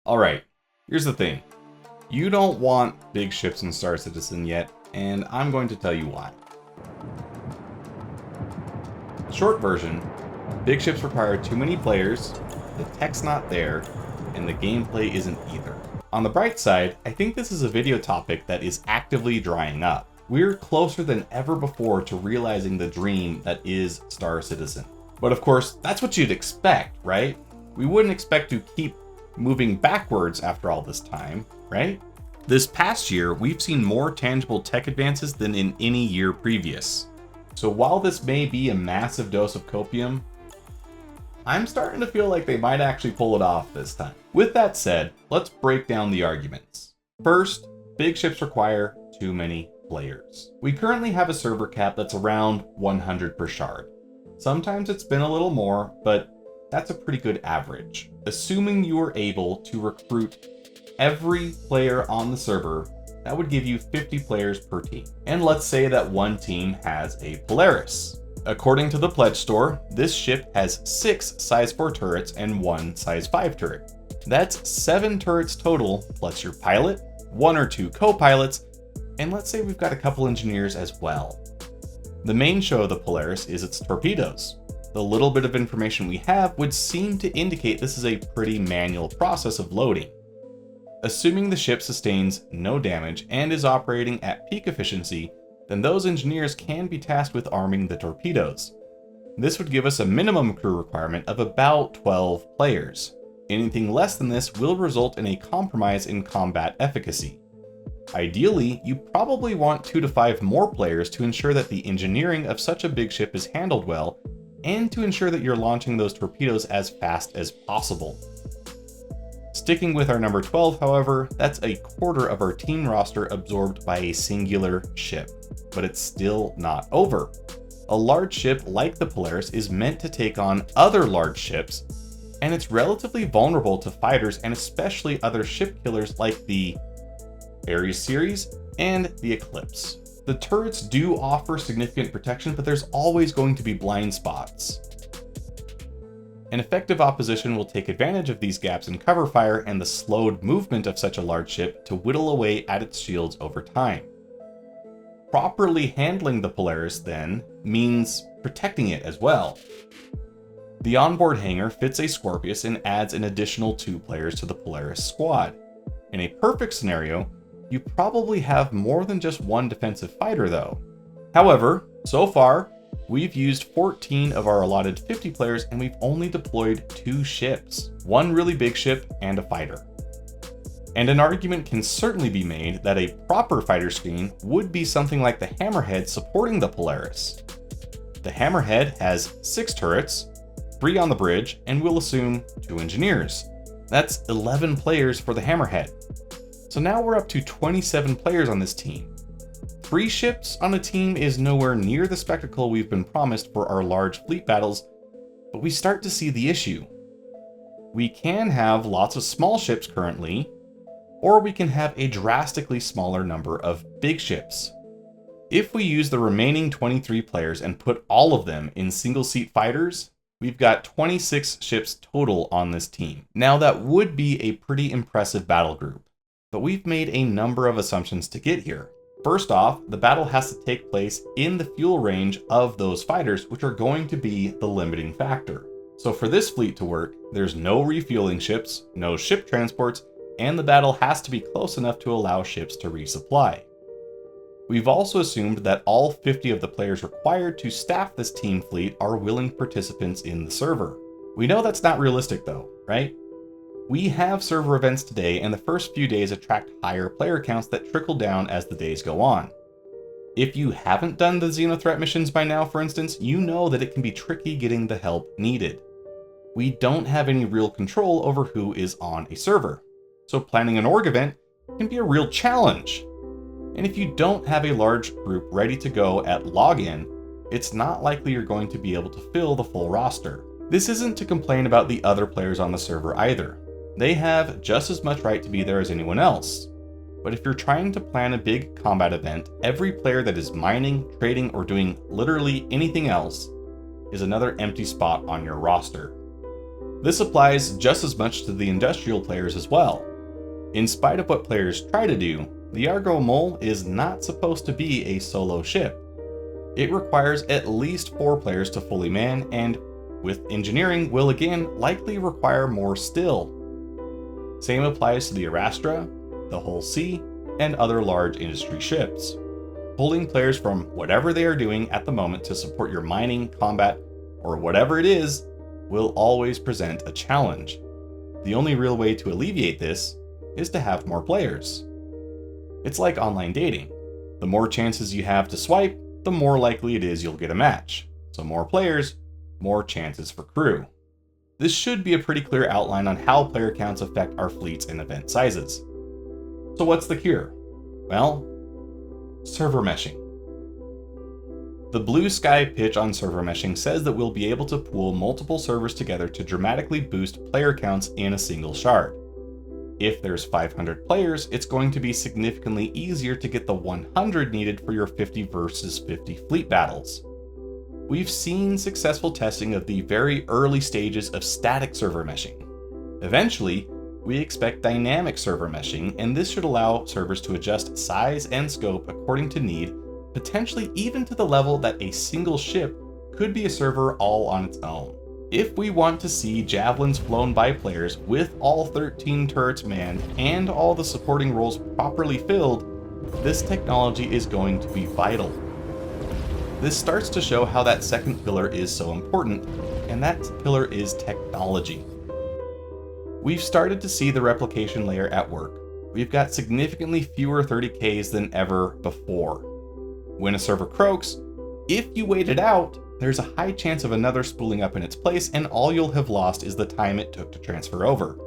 Alright, here's the thing. You don't want big ships in Star Citizen yet, and I'm going to tell you why. Short version, big ships require too many players, the tech's not there, and the gameplay isn't either. On the bright side, I think this is a video topic that is actively drying up. We're closer than ever before to realizing the dream that is Star Citizen. But of course, that's what you'd expect, right? We wouldn't expect to keep moving backwards after all this time, right? This past year, we've seen more tangible tech advances than in any year previous. So while this may be a massive dose of copium, I'm starting to feel like they might actually pull it off this time. With that said, let's break down the arguments. First, big ships require too many players. We currently have a server cap that's around 100 per shard. Sometimes it's been a little more, but that's a pretty good average. Assuming you are able to recruit every player on the server, that would give you 50 players per team. And let's say that one team has a Polaris. According to the pledge store, this ship has 6 size 4 turrets and 1 size 5 turret. That's 7 turrets total, plus your pilot, 1 or 2 co-pilots, and let's say we've got a couple engineers as well. The main show of the Polaris is its torpedoes. The little bit of information we have would seem to indicate this is a pretty manual process of loading. Assuming the ship sustains no damage and is operating at peak efficiency, then those engineers can be tasked with arming the torpedoes. This would give us a minimum crew requirement of about 12 players. Anything less than this will result in a compromise in combat efficacy. Ideally, you probably want 2 to 5 more players to ensure that the engineering of such a big ship is handled well, and to ensure that you're launching those torpedoes as fast as possible. Sticking with our number 12, however, that's a quarter of our team roster absorbed by a singular ship. But it's still not over. A large ship like the Polaris is meant to take on other large ships, and it's relatively vulnerable to fighters and especially other ship killers like the Ares series and the Eclipse. The turrets do offer significant protection, but there's always going to be blind spots. An effective opposition will take advantage of these gaps in cover fire and the slowed movement of such a large ship to whittle away at its shields over time. Properly handling the Polaris, then, means protecting it as well. The onboard hangar fits a Scorpius and adds an additional 2 players to the Polaris squad. In a perfect scenario, you probably have more than just one defensive fighter though. However, so far, we've used 14 of our allotted 50 players and we've only deployed 2 ships, 1 really big ship and a fighter. And an argument can certainly be made that a proper fighter screen would be something like the Hammerhead supporting the Polaris. The Hammerhead has 6 turrets, 3 on the bridge, and we'll assume 2 engineers. That's 11 players for the Hammerhead. So now we're up to 27 players on this team. 3 ships on a team is nowhere near the spectacle we've been promised for our large fleet battles, but we start to see the issue. We can have lots of small ships currently, or we can have a drastically smaller number of big ships. If we use the remaining 23 players and put all of them in single-seat fighters, we've got 26 ships total on this team. Now that would be a pretty impressive battle group, but we've made a number of assumptions to get here. First off, the battle has to take place in the fuel range of those fighters, which are going to be the limiting factor. So for this fleet to work, there's no refueling ships, no ship transports, and the battle has to be close enough to allow ships to resupply. We've also assumed that all 50 of the players required to staff this team fleet are willing participants in the server. We know that's not realistic though, right? We have server events today, and the first few days attract higher player counts that trickle down as the days go on. If you haven't done the Xenothreat missions by now, for instance, you know that it can be tricky getting the help needed. We don't have any real control over who is on a server, so planning an org event can be a real challenge. And if you don't have a large group ready to go at login, it's not likely you're going to be able to fill the full roster. This isn't to complain about the other players on the server either. They have just as much right to be there as anyone else. But if you're trying to plan a big combat event, every player that is mining, trading, or doing literally anything else is another empty spot on your roster. This applies just as much to the industrial players as well. In spite of what players try to do, the Argo Mole is not supposed to be a solo ship. It requires at least 4 players to fully man, and with engineering will again likely require more still. Same applies to the Arastra, the Hull C, and other large industry ships. Pulling players from whatever they are doing at the moment to support your mining, combat, or whatever it is will always present a challenge. The only real way to alleviate this is to have more players. It's like online dating. The more chances you have to swipe, the more likely it is you'll get a match. So more players, more chances for crew. This should be a pretty clear outline on how player counts affect our fleets and event sizes. So what's the cure? Well, server meshing. The blue sky pitch on server meshing says that we'll be able to pool multiple servers together to dramatically boost player counts in a single shard. If there's 500 players, it's going to be significantly easier to get the 100 needed for your 50 versus 50 fleet battles. We've seen successful testing of the very early stages of static server meshing. Eventually, we expect dynamic server meshing, and this should allow servers to adjust size and scope according to need, potentially even to the level that a single ship could be a server all on its own. If we want to see javelins flown by players with all 13 turrets manned and all the supporting roles properly filled, this technology is going to be vital. This starts to show how that second pillar is so important, and that pillar is technology. We've started to see the replication layer at work. We've got significantly fewer 30Ks than ever before. When a server croaks, if you wait it out, there's a high chance of another spooling up in its place, and all you'll have lost is the time it took to transfer over.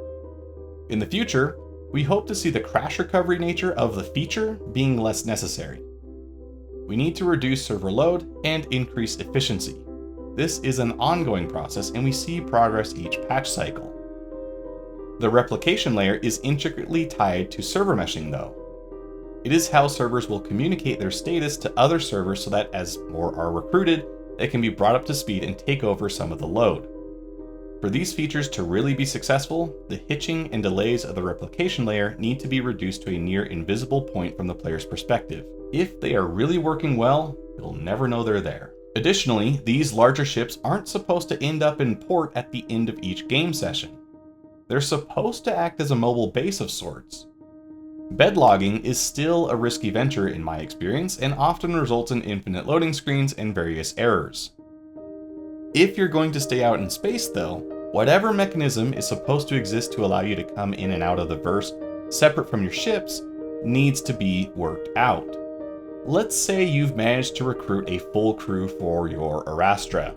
In the future, we hope to see the crash recovery nature of the feature being less necessary. We need to reduce server load and increase efficiency. This is an ongoing process, and we see progress each patch cycle. The replication layer is intricately tied to server meshing though. It is how servers will communicate their status to other servers so that as more are recruited, they can be brought up to speed and take over some of the load. For these features to really be successful, the hitching and delays of the replication layer need to be reduced to a near invisible point from the player's perspective. If they are really working well, you'll never know they're there. Additionally, these larger ships aren't supposed to end up in port at the end of each game session. They're supposed to act as a mobile base of sorts. Bedlogging is still a risky venture in my experience and often results in infinite loading screens and various errors. If you're going to stay out in space though, whatever mechanism is supposed to exist to allow you to come in and out of the verse separate from your ships needs to be worked out. Let's say you've managed to recruit a full crew for your Arastra.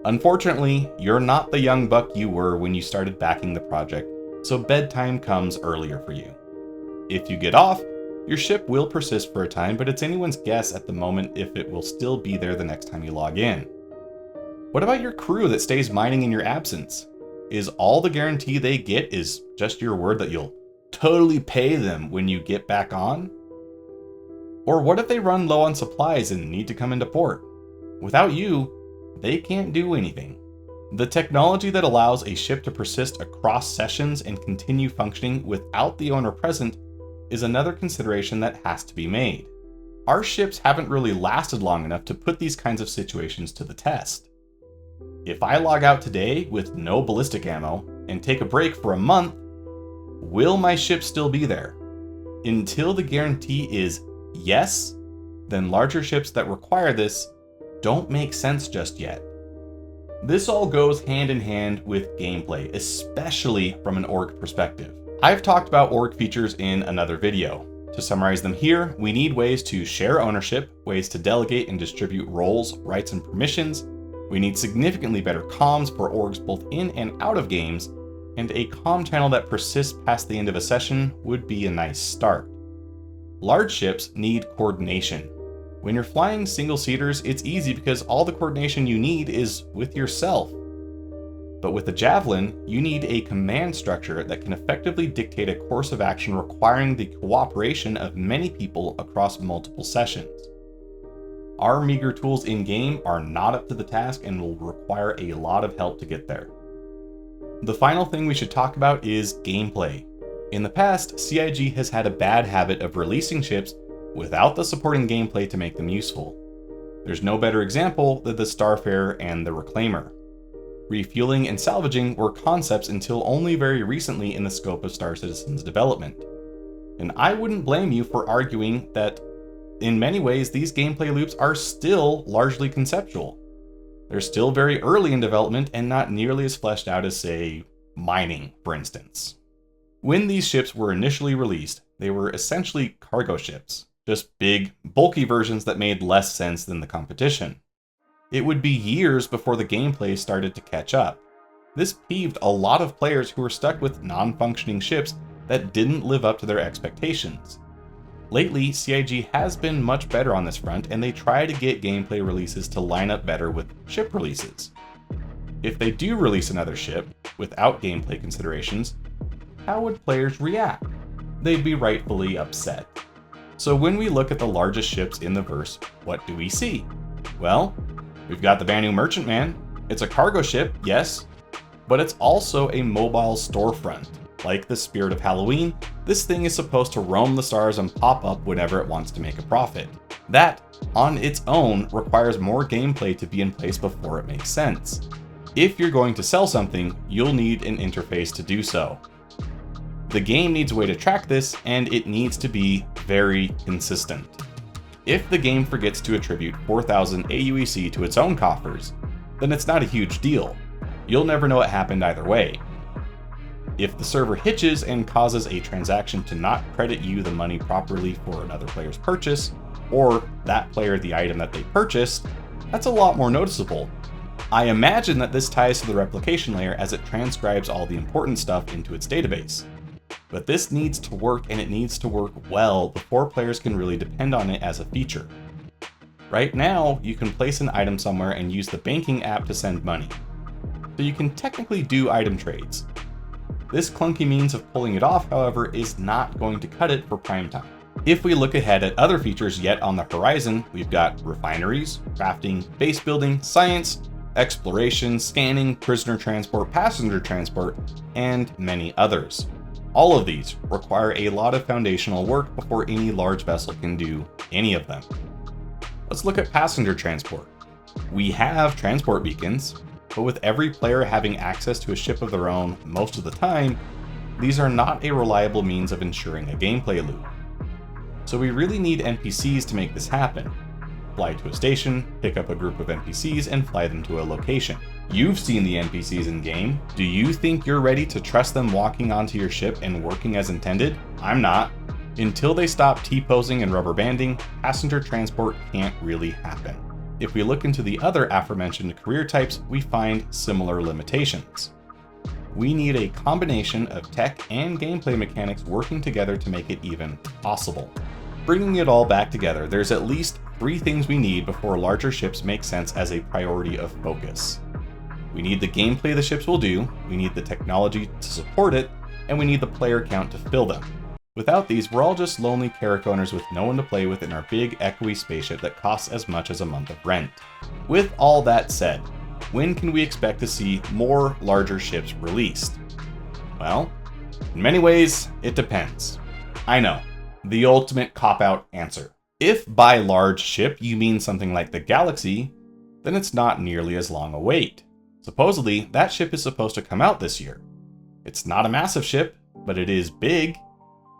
Unfortunately, you're not the young buck you were when you started backing the project, so bedtime comes earlier for you. If you get off, your ship will persist for a time, but it's anyone's guess at the moment if it will still be there the next time you log in. What about your crew that stays mining in your absence? Is all the guarantee they get is just your word that you'll totally pay them when you get back on? Or what if they run low on supplies and need to come into port? Without you, they can't do anything. The technology that allows a ship to persist across sessions and continue functioning without the owner present is another consideration that has to be made. Our ships haven't really lasted long enough to put these kinds of situations to the test. If I log out today with no ballistic ammo and take a break for a month, will my ship still be there? Until the guarantee is yes, then larger ships that require this don't make sense just yet. This all goes hand in hand with gameplay, especially from an org perspective. I've talked about org features in another video. To summarize them here, we need ways to share ownership, ways to delegate and distribute roles, rights, and permissions. We need significantly better comms for orgs both in and out of games, and a comm channel that persists past the end of a session would be a nice start. Large ships need coordination. When you're flying single-seaters, it's easy because all the coordination you need is with yourself. But with the Javelin, you need a command structure that can effectively dictate a course of action requiring the cooperation of many people across multiple sessions. Our meager tools in-game are not up to the task and will require a lot of help to get there. The final thing we should talk about is gameplay. In the past, CIG has had a bad habit of releasing ships without the supporting gameplay to make them useful. There's no better example than the Starfarer and the Reclaimer. Refueling and salvaging were concepts until only very recently in the scope of Star Citizen's development. And I wouldn't blame you for arguing that in many ways these gameplay loops are still largely conceptual. They're still very early in development and not nearly as fleshed out as, say, mining, for instance. When these ships were initially released, they were essentially cargo ships, just big, bulky versions that made less sense than the competition. It would be years before the gameplay started to catch up. This peeved a lot of players who were stuck with non-functioning ships that didn't live up to their expectations. Lately, CIG has been much better on this front, and they try to get gameplay releases to line up better with ship releases. If they do release another ship without gameplay considerations, how would players react? They'd be rightfully upset. So when we look at the largest ships in the verse, what do we see? Well, we've got the Banu Merchantman. It's a cargo ship, yes, but it's also a mobile storefront. Like the Spirit of Halloween, this thing is supposed to roam the stars and pop up whenever it wants to make a profit. That, on its own, requires more gameplay to be in place before it makes sense. If you're going to sell something, you'll need an interface to do so. The game needs a way to track this, and it needs to be very consistent. If the game forgets to attribute 4,000 AUEC to its own coffers, then it's not a huge deal. You'll never know it happened either way. If the server hitches and causes a transaction to not credit you the money properly for another player's purchase, or that player the item that they purchased, that's a lot more noticeable. I imagine that this ties to the replication layer as it transcribes all the important stuff into its database. But this needs to work, and it needs to work well before players can really depend on it as a feature. Right now, you can place an item somewhere and use the banking app to send money. So you can technically do item trades. This clunky means of pulling it off, however, is not going to cut it for prime time. If we look ahead at other features yet on the horizon, we've got refineries, crafting, base building, science, exploration, scanning, prisoner transport, passenger transport, and many others. All of these require a lot of foundational work before any large vessel can do any of them. Let's look at passenger transport. We have transport beacons, but with every player having access to a ship of their own most of the time, these are not a reliable means of ensuring a gameplay loop. So we really need NPCs to make this happen. Fly to a station, pick up a group of NPCs, and fly them to a location. You've seen the NPCs in game. Do you think you're ready to trust them walking onto your ship and working as intended? I'm not. Until they stop T-posing and rubber banding, passenger transport can't really happen. If we look into the other aforementioned career types, we find similar limitations. We need a combination of tech and gameplay mechanics working together to make it even possible. Bringing it all back together, there's at least 3 things we need before larger ships make sense as a priority of focus. We need the gameplay the ships will do, we need the technology to support it, and we need the player count to fill them. Without these, we're all just lonely Carrack owners with no one to play with in our big, echoey spaceship that costs as much as a month of rent. With all that said, when can we expect to see more larger ships released? Well, in many ways, it depends. I know, the ultimate cop-out answer. If by large ship you mean something like the Galaxy, then it's not nearly as long a wait. Supposedly, that ship is supposed to come out this year. It's not a massive ship, but it is big.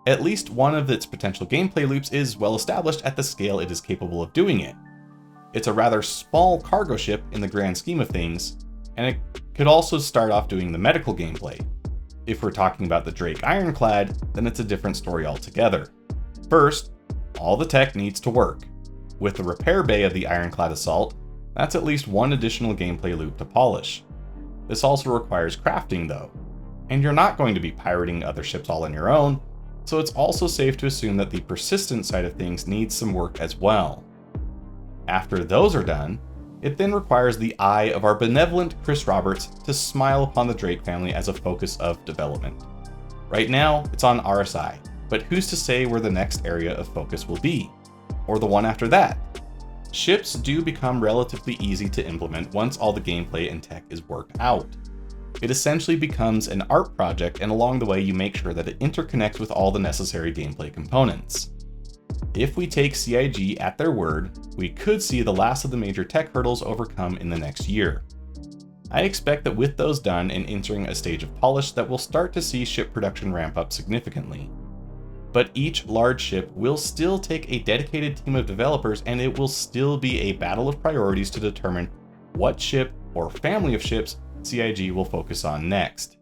At least one of its potential gameplay loops is well established at the scale it is capable of doing it. It's a rather small cargo ship in the grand scheme of things, and it could also start off doing the medical gameplay. If we're talking about the Drake Ironclad, then it's a different story altogether. First, all the tech needs to work. With the repair bay of the Ironclad Assault, that's at least one additional gameplay loop to polish. This also requires crafting though, and you're not going to be pirating other ships all on your own, so it's also safe to assume that the persistent side of things needs some work as well. After those are done, it then requires the eye of our benevolent Chris Roberts to smile upon the Drake family as a focus of development. Right now, it's on RSI, but who's to say where the next area of focus will be? Or the one after that? Ships do become relatively easy to implement once all the gameplay and tech is worked out. It essentially becomes an art project, and along the way you make sure that it interconnects with all the necessary gameplay components. If we take CIG at their word, we could see the last of the major tech hurdles overcome in the next year. I expect that with those done and entering a stage of polish, that we'll start to see ship production ramp up significantly. But each large ship will still take a dedicated team of developers, and it will still be a battle of priorities to determine what ship or family of ships CIG will focus on next.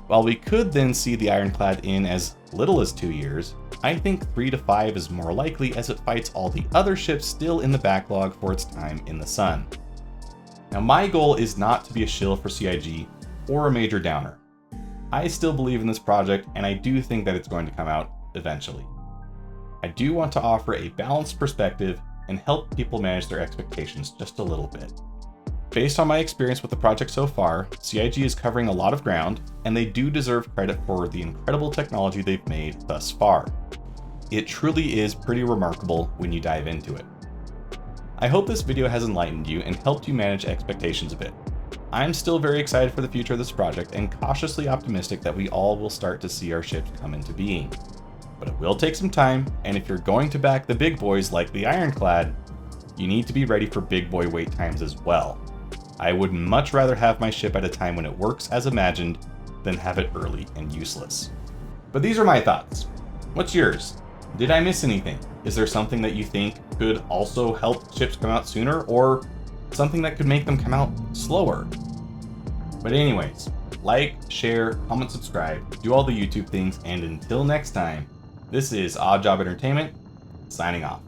While we could then see the Ironclad in as little as 2 years, I think 3 to 5 is more likely, as it fights all the other ships still in the backlog for its time in the sun. Now, my goal is not to be a shill for CIG or a major downer. I still believe in this project, and I do think that it's going to come out eventually. I do want to offer a balanced perspective and help people manage their expectations just a little bit. Based on my experience with the project so far, CIG is covering a lot of ground, and they do deserve credit for the incredible technology they've made thus far. It truly is pretty remarkable when you dive into it. I hope this video has enlightened you and helped you manage expectations a bit. I'm still very excited for the future of this project and cautiously optimistic that we all will start to see our ships come into being. But it will take some time, and if you're going to back the big boys like the Ironclad, you need to be ready for big boy wait times as well. I would much rather have my ship at a time when it works as imagined than have it early and useless. But these are my thoughts. What's yours? Did I miss anything? Is there something that you think could also help ships come out sooner, or something that could make them come out slower? But anyways, like, share, comment, subscribe, do all the YouTube things, and until next time, this is Odd Job Entertainment, signing off.